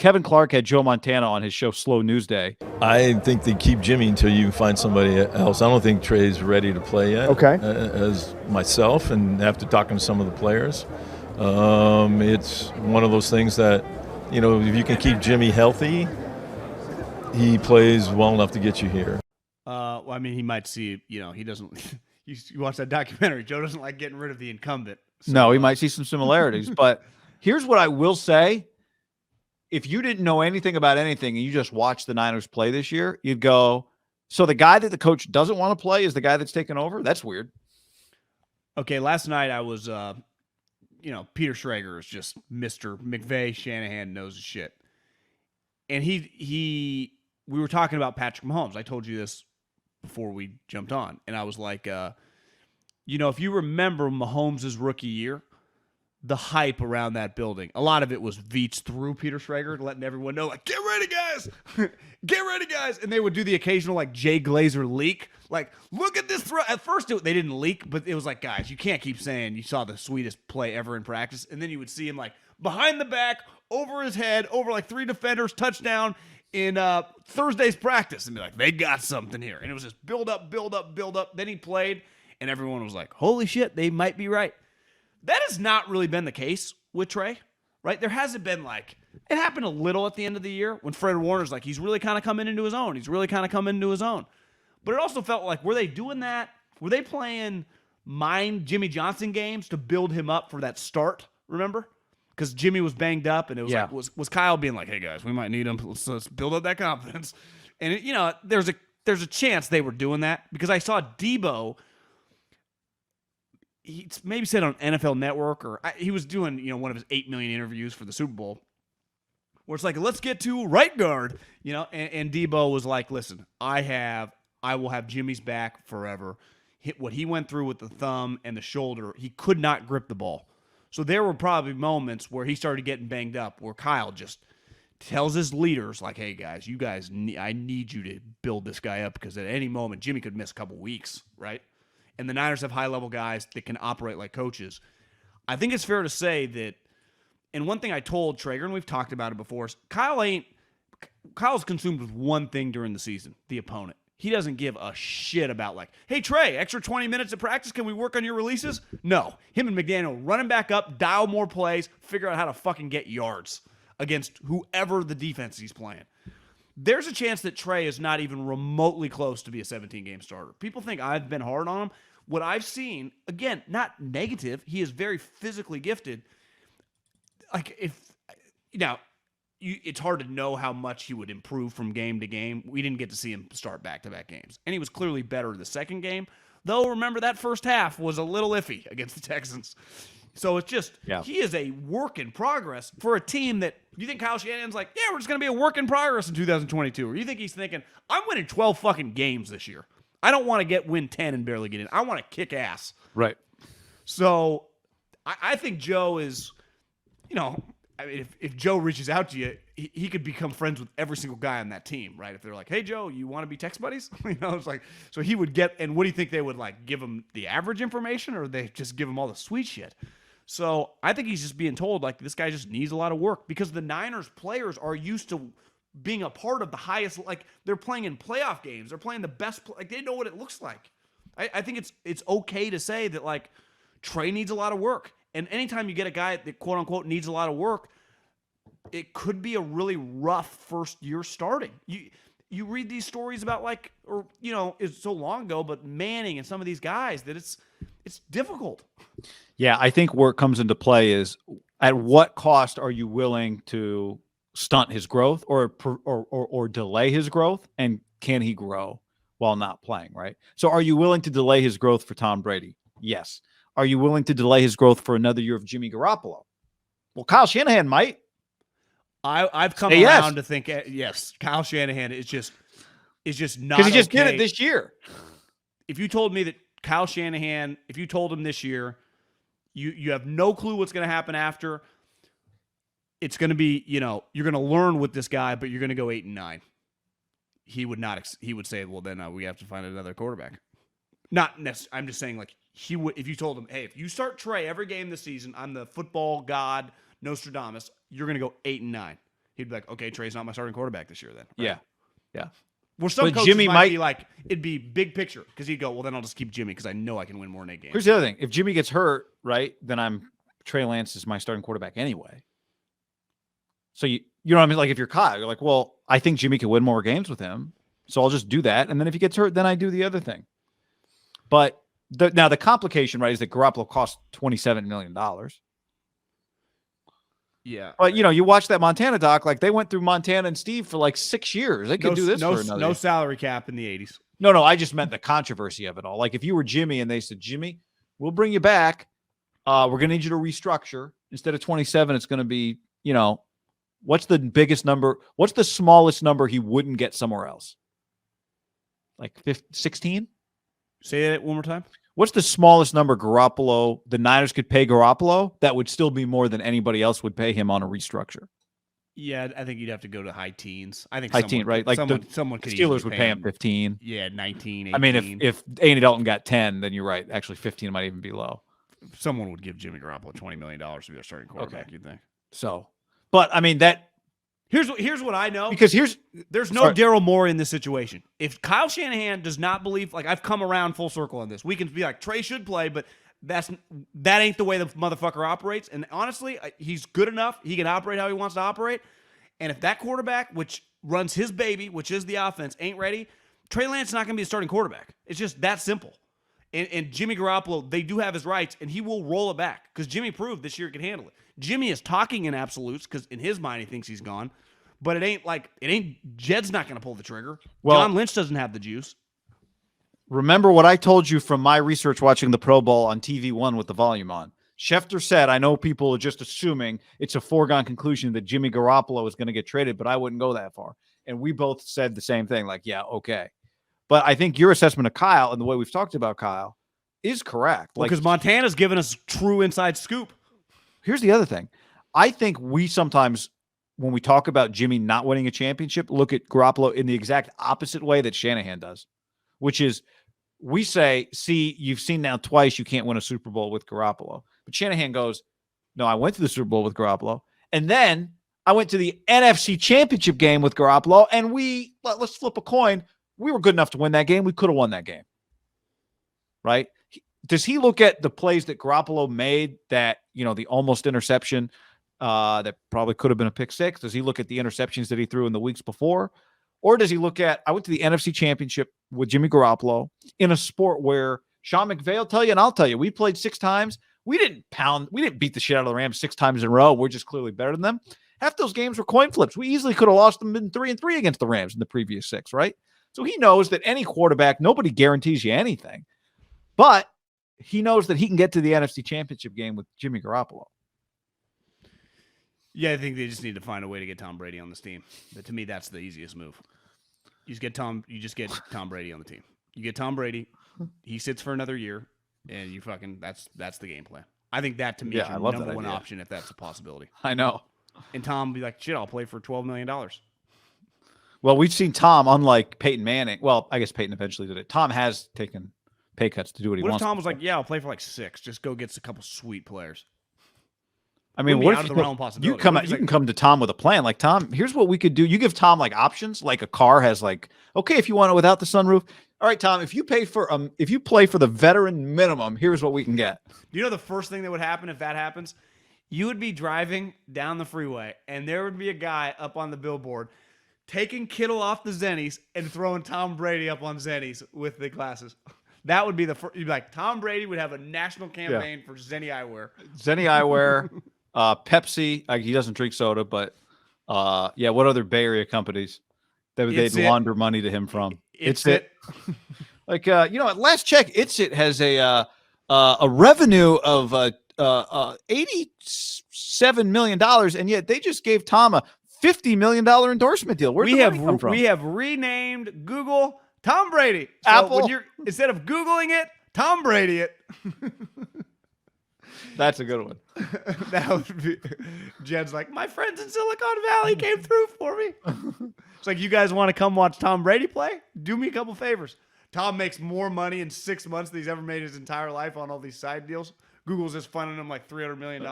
Kevin Clark had Joe Montana on his show Slow News Day. I think they keep Jimmy until you find somebody else. I don't think Trey's ready to play yet. Okay. As myself, and after talking to some of the players, it's one of those things that, if you can keep Jimmy healthy, he plays well enough to get you here. Well, I mean, he might see, he doesn't. You watch that documentary. Joe doesn't like getting rid of the incumbent. So, no, he might see some similarities. But here's what I will say. If you didn't know anything about anything and you just watched the Niners play this year, you'd go, so the guy that the coach doesn't want to play is the guy that's taken over? That's weird. Okay, last night I was, Peter Schrager is just Mr. McVay. Shanahan knows his shit. And we were talking about Patrick Mahomes. I told you this before we jumped on. And I was like, if you remember Mahomes' rookie year, the hype around that building, a lot of it was Veets through Peter Schrager, letting everyone know, like, get ready, guys. Get ready, guys. And they would do the occasional, like, Jay Glazer leak. Like, look at this throw. At first, they didn't leak, but it was like, guys, you can't keep saying you saw the sweetest play ever in practice. And then you would see him, like, behind the back, over his head, over, like, 3 defenders, touchdown in Thursday's practice. And be like, they got something here. And it was just build up, build up, build up. Then he played, and everyone was like, holy shit, they might be right. That has not really been the case with Trey, right? There hasn't been it happened a little at the end of the year when Fred Warner's like, he's really kind of coming into his own. But it also felt like, were they doing that? Were they playing Jimmy Johnson games to build him up for that start, remember? Because Jimmy was banged up, and it was was Kyle being like, hey, guys, we might need him. Let's build up that confidence. And, there's a chance they were doing that because I saw Debo – he maybe said on NFL Network, or he was doing, one of his 8 million interviews for the Super Bowl, where it's like, let's get to right guard, and Debo was like, listen, I will have Jimmy's back forever. What he went through with the thumb and the shoulder, he could not grip the ball. So there were probably moments where he started getting banged up, where Kyle just tells his leaders, like, hey, guys, I need you to build this guy up because at any moment, Jimmy could miss a couple weeks, right? And the Niners have high-level guys that can operate like coaches. I think it's fair to say that, and one thing I told Traeger, and we've talked about it before, is Kyle's consumed with one thing during the season, the opponent. He doesn't give a shit about hey, Trey, extra 20 minutes of practice, can we work on your releases? No. Him and McDaniel running back up, dial more plays, figure out how to fucking get yards against whoever the defense he's playing. There's a chance that Trey is not even remotely close to be a 17-game starter. People think I've been hard on him. What I've seen, again, not negative, he is very physically gifted. It's hard to know how much he would improve from game to game. We didn't get to see him start back-to-back games. And he was clearly better the second game. Though, remember, that first half was a little iffy against the Texans. So it's just, he is a work in progress for a team that, you think Kyle Shanahan's like, yeah, we're just going to be a work in progress in 2022. Or you think he's thinking, I'm winning 12 fucking games this year. I don't want to win 10 and barely get in. I want to kick ass. Right. So I think Joe is, if Joe reaches out to you, he could become friends with every single guy on that team, right? If they're like, hey, Joe, you want to be text buddies? It's like, so he would get, and what do you think they would give him the average information, or they just give him all the sweet shit? So I think he's just being told, this guy just needs a lot of work because the Niners players are used to being a part of the highest, they're playing in playoff games. They're playing the best, they know what it looks like. I think it's okay to say that, Trey needs a lot of work. And anytime you get a guy that, quote unquote, needs a lot of work, it could be a really rough first year starting. You read these stories about it's so long ago, but Manning and some of these guys that it's difficult. Yeah, I think where it comes into play is at what cost are you willing to stunt his growth or delay his growth, and can he grow while not playing, right? So are you willing to delay his growth for Tom Brady? Yes. Are you willing to delay his growth for another year of Jimmy Garoppolo? Well, Kyle Shanahan might. I've come around to think, yes, Kyle Shanahan is just not, because he just did it this year. If you told me that Kyle Shanahan, if you told him this year, you have no clue what's going to happen after, it's going to be, you're going to learn with this guy, but you're going to go 8-9. He would not. He would say, well, then we have to find another quarterback. Not necessarily. I'm just saying, he would. If you told him, hey, if you start Trey every game this season, I'm the football god Nostradamus. You're going to go 8-9. he'd be like, okay, Trey's not my starting quarterback this year then. Yeah. Yeah. Where some But coaches Jimmy might might be like, it'd be big picture because he'd go, well, then I'll just keep Jimmy because I know I can win more than 8 games. Here's the other thing. If Jimmy gets hurt, right, then Trey Lance is my starting quarterback anyway. So you know what I mean? Like if you're Kyle, you're like, well, I think Jimmy can win more games with him. So I'll just do that. And then if he gets hurt, then I do the other thing. But now the complication, right, is that Garoppolo cost $27 million. Yeah. But, you watch that Montana doc, like they went through Montana and Steve for like 6 years. They could do this for another year. salary cap in the 80s. No, I just meant the controversy of it all. Like if you were Jimmy and they said, Jimmy, we'll bring you back. We're going to need you to restructure. Instead of 27, it's going to be, what's the biggest number? What's the smallest number he wouldn't get somewhere else? Like 16? Say that one more time. What's the smallest number the Niners could pay Garoppolo that would still be more than anybody else would pay him on a restructure? Yeah, I think you'd have to go to high teens. I think high teen, right? Like someone could Steelers would pay him 15. Yeah, 19, 18. I mean, if Andy Dalton got 10, then you're right. Actually, 15 might even be low. Someone would give Jimmy Garoppolo $20 million to be their starting quarterback, you'd think. So, but I mean that. Here's what I know. Because there's no Daryl Morey in this situation. If Kyle Shanahan does not believe, like I've come around full circle on this, we can be like Trey should play, but that ain't the way the motherfucker operates. And honestly, he's good enough. He can operate how he wants to operate. And if that quarterback, which runs his baby, which is the offense, ain't ready, Trey Lance is not going to be a starting quarterback. It's just that simple. And Jimmy Garoppolo, they do have his rights, and he will roll it back because Jimmy proved this year he can handle it. Jimmy is talking in absolutes because in his mind he thinks he's gone, but it ain't Jed's not going to pull the trigger. Well, John Lynch doesn't have the juice. Remember what I told you from my research watching the Pro Bowl on TV1 with the volume on. Schefter said, I know people are just assuming it's a foregone conclusion that Jimmy Garoppolo is going to get traded, but I wouldn't go that far. And we both said the same thing, like, yeah, okay. But I think your assessment of Kyle and the way we've talked about Kyle is correct. Well, because Montana's given us true inside scoop. Here's the other thing. I think we sometimes, when we talk about Jimmy not winning a championship, look at Garoppolo in the exact opposite way that Shanahan does, which is we say, see, you've seen now twice you can't win a Super Bowl with Garoppolo. But Shanahan goes, no, I went to the Super Bowl with Garoppolo. And then I went to the NFC Championship game with Garoppolo, and let's flip a coin. We were good enough to win that game. We could have won that game. Right? Does he look at the plays that Garoppolo made that, the almost interception that probably could have been a pick six? Does he look at the interceptions that he threw in the weeks before? Or does he look at, I went to the NFC Championship with Jimmy Garoppolo in a sport where Sean McVay will tell you, and I'll tell you, we played 6 times. We didn't beat the shit out of the Rams 6 times in a row. We're just clearly better than them. Half those games were coin flips. We easily could have lost them in 3-3 against the Rams in the previous 6, right? So he knows that any quarterback, nobody guarantees you anything. But he knows that he can get to the NFC Championship game with Jimmy Garoppolo. Yeah, I think they just need to find a way to get Tom Brady on this team. But to me, that's the easiest move. You just get Tom Brady on the team. You get Tom Brady, he sits for another year, and you that's the game plan. I think that to me is your number one option if that's a possibility. I know. And Tom be like, shit, I'll play for $12 million. Well, we've seen Tom, unlike Peyton Manning. Well, I guess Peyton eventually did it. Tom has taken pay cuts to do what he wants. What if Tom was like, yeah, I'll play for like 6. Just go get a couple sweet players. I mean, what if you can come to Tom with a plan? Like, Tom, here's what we could do. You give Tom like options, like a car has like, okay, if you want it without the sunroof. All right, Tom, if you play for the veteran minimum, here's what we can get. You know the first thing that would happen if that happens? You would be driving down the freeway, and there would be a guy up on the billboard taking Kittle off the Zennies and throwing Tom Brady up on Zennies with the glasses. That would be the first. You'd be like, Tom Brady would have a national campaign for Zenny Eyewear. Zenny Eyewear, Pepsi. He doesn't drink soda, but what other Bay Area companies that they'd launder money to him from? It's it. Like, at last check, It has a revenue of $87 million, and yet they just gave Tom a $50 million endorsement deal. Where'd the money come from? We have renamed Google Tom Brady. So Apple. Instead of Googling it, Tom Brady it. That's a good one. That would be. Jed's like, my friends in Silicon Valley came through for me. It's like, you guys want to come watch Tom Brady play? Do me a couple favors. Tom makes more money in 6 months than he's ever made his entire life on all these side deals. Google's just funding him like $300 million.